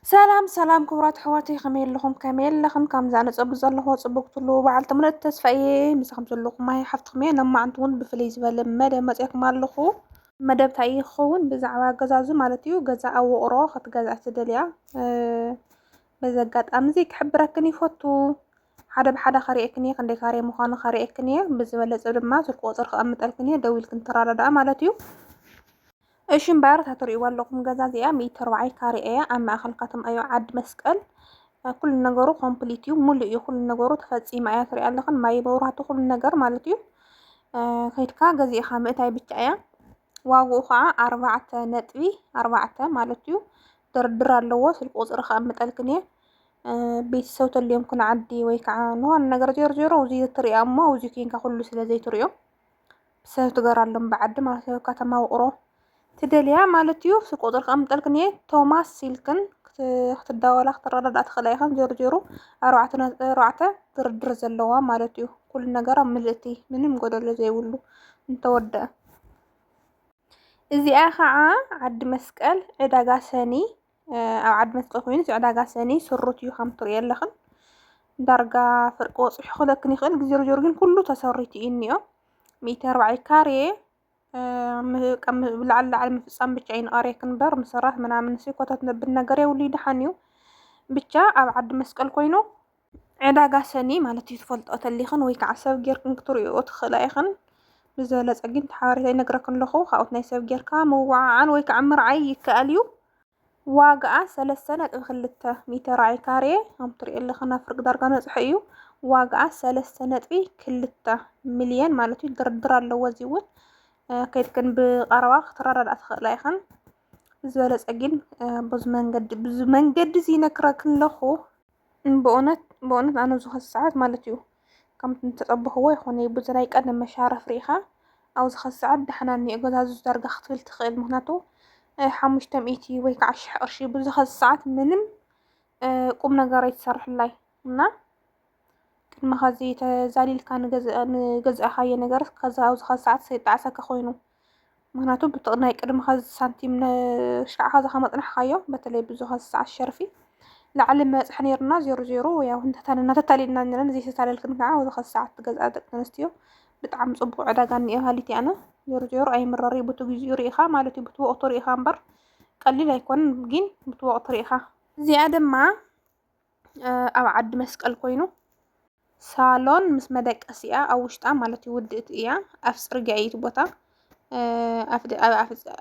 سلام سلام كبرات حواتي خميل لخم كام زانة صبر زلخو صبقت له بعد تمرت تسفئي مسخم زلخو ما هي حفت خمين لما عنتون بفليز بلمده مزيك مالخو مدب تاي خون بزعوا غزازو مالتيو غزا او قرا خت غزا تدليا بزقات امزي كحبركني فوتو حدا بحدا خريقني خندي خاري مخانو خريقني بزبلص دما سلك وصر خامطلكني دويل كنترادا مالتيو እሺም ባርታ ተሪው ኣለኩም ገዛ እዚኣ 140 ካሬ እያ ኣብ ማእከል ከተማ እዩ ዓድ መስቀል ኩሉ ነገሩ ኮምፕሊት እዩ ሙሉ እዩ ኩሉ ነገሩ ተፈጺመ እያ ትሪኢ ኣለኹን ማይ መብራህቱ ኩሉ ነገር ማለት እዩ ከይድካ ገዚእኻ ምእታይ ብቻ እያ ዋጋኡ ከዓ 4.4 ማለት እዩ ድርድር ኣለዎ ስልክ ቁጽሪ ከኣምጠልክን እየ ቤተሰብ ተልዮም ኩን ዓዲ ወይ ከዓ ንሆን ነገር ጀርጀሮ እዚ ትሪኣ እሞ እዚ ኪንካ ኩሉ ስለ ዘይትሪዮ ሰብ ትገራሎም بعد ማለት ነው ከተማ ውቅሮ تدليا مالتيو سقطر خام تلكنيه توماس سيلكن ክትዳወላ ክትረዳዳ ትኽእል ኢኻ ጀርጀሩ ኣርባዕተ ድርድር ዘለዋ ማለት እዩ ኩሉ ነገር ኣብ ምልእቲ ምንም ጎደሎ ዘይብሉ እንተወደአ እዚኣ ከዓ ዓዲ መስቀል ዕዳጋ ሰኒ ኣብ ዓዲ መስቀል ኮይኑ ዕዳጋ ሰኒ ስሩት እዩ ከም ትሪኢ ኣለኽን ዳርጋ ፍርቆ ወፅሑ ክለክን ይኽእል ጀርጀሩ ግን ኩሉ ተሰሪቱ እዩ እኒኦ 140 ካሬ لعل مفصام بچاين اريكن بر مسرات منامن سيكوتات بالنجر يولي دحانيو بچا اب عد مسقل كوينو عداغا سني مالتي تفلطات الليخن وي كعسب غيركن كتريو تخلايخن بزلص اجين تحاري نغركن لخو خاوت ناي سب غيركا موعان وي كعمر عي يكاليو واغا 3 سنه خلته متر عي كاري هم تري لخنا فرق دارغا نصحيو واغا 3 سنه كلته مليون مالتي دردر الله وزيوت كيتكن بقروا تررد اتخلا يخن زبلص اجين بز منجد زينكركن لخو بونت انا زو ساعات مالتيو كم تطبخوا يخوني بزراي قدم مشارف ريخه او زخ ساعات دحناني اغزازو درغ خفل تخيل مهناتو 500 ወይ ከዓ 1000 قرش بزخ ساعات ምንም ቁም ነገር ይሰርሕላይ እና ቅድመ ኸዚ ተዛሊልካ ንገዛእኻዮ ነገር ከዛ ኣብ ዝኸ ሰዓት ሰይጣዓሰካ ኮይኑ ምክንያቱ ብትቕናይ ቅድመ ኸዚ ሳንቲም ንሽዓኻ ዝኸመጥናሕካዮ በተለይ ብዙ ኸዚ ሰዓት ሸርፊ ላዕሊ መፅሕ ነርና 00 ያው እንተታሊልና ነረን ዘይ ተታለልክን ከዓ ኣብ ዝኸ ሰዓት ትገዝኣ ደቂ ኣንስትዮ ብጣዕሚ ጽቡቕ ዕዳጋ እኒኦ ሃሊት ያነ 00 ኣይምረሪ ብቱ ግዚኡ ሪኢኻ ማለት እዩ ብቱ ወቕቱ ሪኢኻ እምበር ቀሊል ኣይኮነን ግን ብቱ ወቕቱ ሪኢኻ እዚኣ ድማ ኣብ ዓዲ መስቀል ኮይኑ ሳሎን ምስ መደቀሲያ ኣብ ውሽጣ ማለት ይውድእት እያ ኣፍ ጽርግያ እዩ ቦታ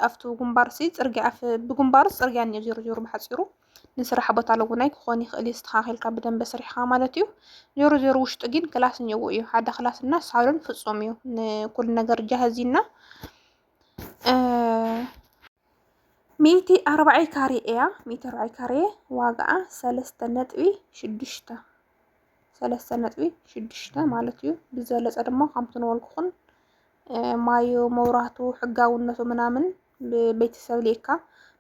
ኣፍቱ ጉምባርሲ ጽርግያ ኣፍ ብጉምባርስ ጽርግያ ነው ጀርጀሩ በሓጺሩ ንስራሕ ቦታ ለውናይ ክኾን ይኽእል ይስተኻኺልካ ብደንብ ሰሪሕካ ማለት እዩ ጀርጀሩ ውሽጡ ግን ክላስ ነው እዩ ሓደ ክላስና ሳሎን ፍጹም እዩ ንኩል ነገር ጃህዚና 140 ካሬ እያ 140 ካሬ ዋጋኣ 3.6 3.6 ማለት እዩ ብዘለጸ ድማ ከምቲ ንወልኩኹን ማዩ መብራህቱ ሕጋውነቱ ምናምን ቤተሰብ ሌካ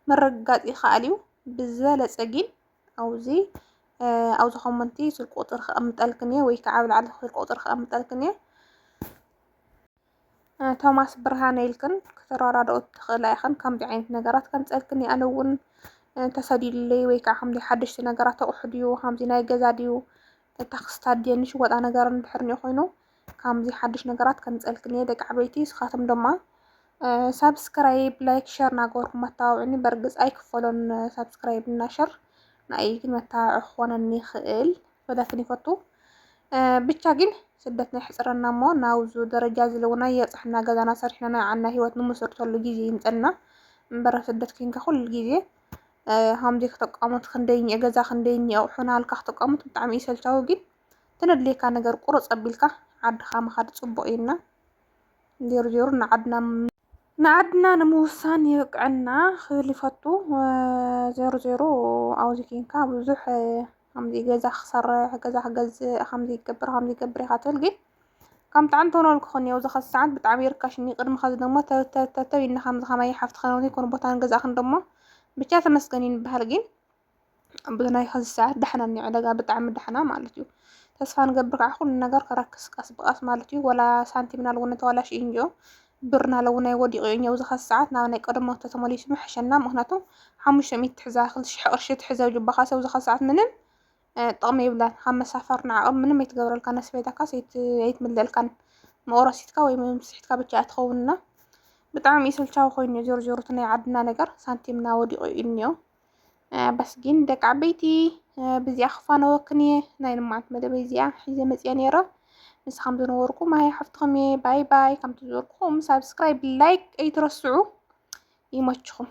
መረጋጽ ይኽእል እዩ ብዘለጸ ግን ኣውዚ ኮመንቲ ስልክ ቁጥር ከኣምጠልክን ወይ ከዓ ብላዕሊ ስልክ ቁጥር ከኣምጠልክን ቶማስ ብርሃነ ይልክን ከተራራደው ትኽእል ኢኸን ከምዚ ዓይነት ነገራት ከምጸልክን ኣነ እውን ተሰዲልለይ ወይ ከዓ ከምዚ ሓድሽቲ ነገራት ኣቑሑ ከምዚ ናይ ገዛ ድዩ ታክስታት ድንሽ ወጣ ነገር እንድሕርኒ ኮይኑ ከምዚ ሓድሽ ነገራት ከምጸልክን ደቂ ዓበይቲ ስኻቶም ድማ ሰብስክራይብ ላይክ ሼር ናገርኩም መታወዕኒ በርግጽ ኣይክፈሎን ሰብስክራይብ እና ሼር ናይ ግን መታወዕ ኾነኒ ይኽእል ፈለክን ይፈቱ ብቻ ግን ስደት ናይ ሕጽረና እሞ ናውዙ ደረጃ ዝለውና የጽሕና ገዛና ሰርሕና ናይ ዓና ህይወት ንምስርተሉ ጊዜ ይምጽና እምበር ስደት ክንከ ኩሉ ጊዜ همدي كتقامت خنديني أجازة خنديني أو حنا الكحتقامت بتعمي سلتاو جد تندلي كان نجار قرص قبلك عد خام خد صبقينا ديرجورنا عدنا نموسان يقعنا خلي فتو 00 أو زكين كاب زح همدي جازة خسر جز همدي كبر هاتلقي كم تعنتون الكخني وزخ الساعات بتعمير كاشني قدم خد دمه تبين خمس خماي حفت خنوني يكون بطان جزء خندمه ብቻ ተመስገኒን በሃል ግን ብናይ ኸዚ ሰዓት ደሕና እኒዕ ዕዳጋ ብጣዕሚ ደሕና ማለት እዩ ተስፋ ንገብር ከዓ ኩሉ ነገር ከረክስ ቀስ ብቀስ ማለት እዩ ወላ ሳንቲምና ለውን ተዋላሽ እንጆ ብርና ለውን ወዲቑ እዩ ኣብዚ ኸዚ ሰዓት ናብ ናይ ቀደም ተመሊሱ ምሕሸና ምክንያቱ 500 تحزا خلش قرش تحزا وجبا خاسو زخصعت منن طقم يبلان خمس سفر نعقب منم يتقبر الكان سبيتا كاس يتملل كان مورسيتكا ወይ مسحتكا ብቻ ትኸውንና بጣعم يسلچاو ኮይኑ ጆርጆርትና عدنا ነገር ሳንቲምና ወዲቆ ኢንዮ بس ግን ደቂ ዓበይቲ بزي أخفانا وكني ناين معت مدبي زيا حيزة مزيان يرى نسخم دنوركم هاي حفتكم باي باي كم تزوركم سبسكرايب لايك أي ترسعوا يمشكم